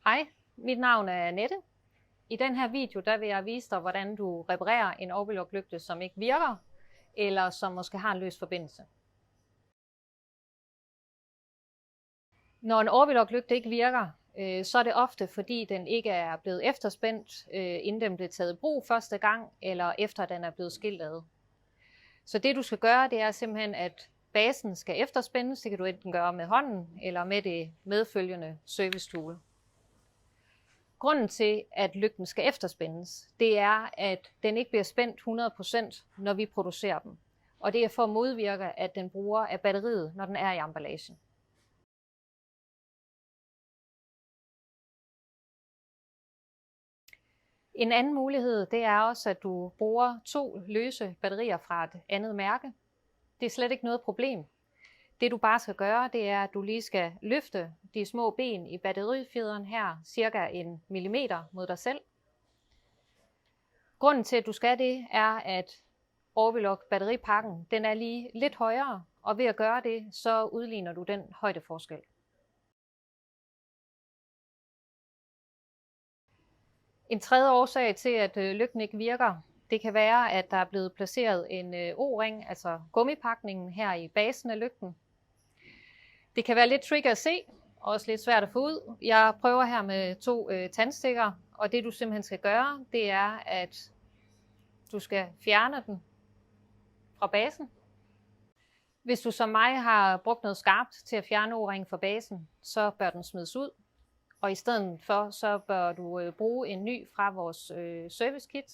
Hej, mit navn er Annette. I den her video der vil jeg vise dig, hvordan du reparerer en overlock-lygte, som ikke virker, eller som måske har en løs forbindelse. Når en overlock-lygte ikke virker, så er det ofte fordi den ikke er blevet efterspændt, inden den blev taget i brug første gang, eller efter den er blevet skilt ad. Så det du skal gøre, det er simpelthen, at basen skal efterspændes. Det kan du enten gøre med hånden, eller med det medfølgende service-tool. Grunden til, at lygten skal efterspændes, det er, at den ikke bliver spændt 100%, når vi producerer dem. Og det er for at modvirke, at den bruger af batteriet, når den er i emballagen. En anden mulighed, det er også, at du bruger 2 løse batterier fra et andet mærke. Det er slet ikke noget problem. Det du bare skal gøre, det er, at du lige skal løfte de små ben i batterifjederen her, cirka 1 millimeter mod dig selv. Grunden til, at du skal det, er, at Orvelock batteripakken den er lige lidt højere, og ved at gøre det, så udligner du den højdeforskel. En tredje årsag til, at lygten ikke virker, det kan være, at der er blevet placeret en O-ring, altså gummipakningen her i basen af lygten. Det kan være lidt tricky at se, og også lidt svært at få ud. Jeg prøver her med 2 tandstikker, og det du simpelthen skal gøre, det er, at du skal fjerne den fra basen. Hvis du som mig har brugt noget skarpt til at fjerne O-ringen fra basen, så bør den smides ud. Og i stedet for, så bør du bruge en ny fra vores service kit.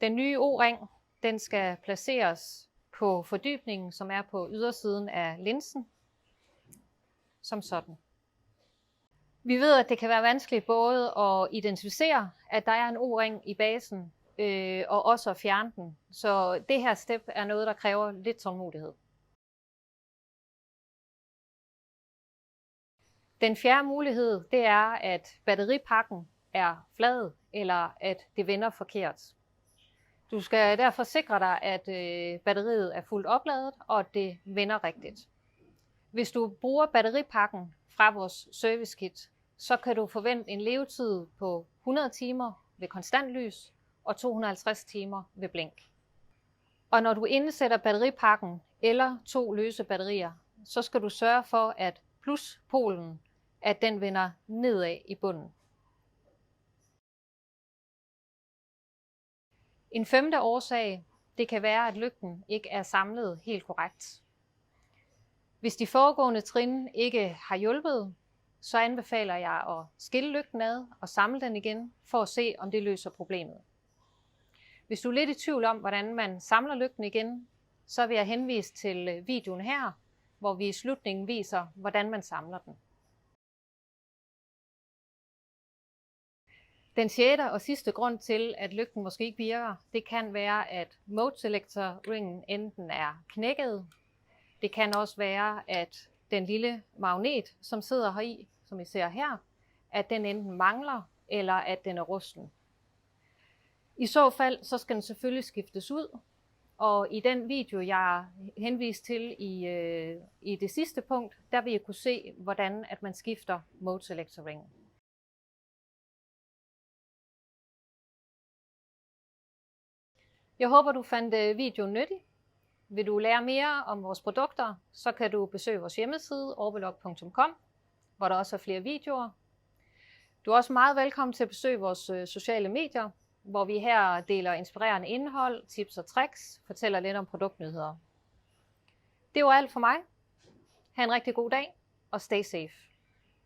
Den nye O-ring, den skal placeres på fordybningen, som er på ydersiden af linsen, som sådan. Vi ved, at det kan være vanskeligt både at identificere, at der er en O-ring i basen, og også at fjerne den. Så det her step er noget, der kræver lidt tålmodighed. Den fjerde mulighed, det er, at batteripakken er flad, eller at det vender forkert. Du skal derfor sikre dig, at batteriet er fuldt opladet, og at det vender rigtigt. Hvis du bruger batteripakken fra vores service kit, så kan du forvente en levetid på 100 timer ved konstant lys og 250 timer ved blink. Og når du indsætter batteripakken eller 2 løse batterier, så skal du sørge for, at pluspolen at den vender nedad i bunden. En 5. årsag, det kan være, at lygten ikke er samlet helt korrekt. Hvis de foregående trin ikke har hjulpet, så anbefaler jeg at skille lygten ad og samle den igen, for at se, om det løser problemet. Hvis du er lidt i tvivl om, hvordan man samler lygten igen, så vil jeg henvise til videoen her, hvor vi i slutningen viser, hvordan man samler den. Den 6. og sidste grund til, at lygten måske ikke virker, det kan være, at mode selector ringen enten er knækket. Det kan også være, at den lille magnet, som sidder heri, som I ser her, at den enten mangler, eller at den er rusten. I så fald, så skal den selvfølgelig skiftes ud. Og i den video, jeg henviste til i det sidste punkt, der vil I kunne se, hvordan at man skifter mode selector ringen. Jeg håber, du fandt videoen nyttig. Vil du lære mere om vores produkter, så kan du besøge vores hjemmeside orvelock.com, hvor der også er flere videoer. Du er også meget velkommen til at besøge vores sociale medier, hvor vi her deler inspirerende indhold, tips og tricks, fortæller lidt om produktnyheder. Det var alt for mig. Ha' en rigtig god dag, og stay safe.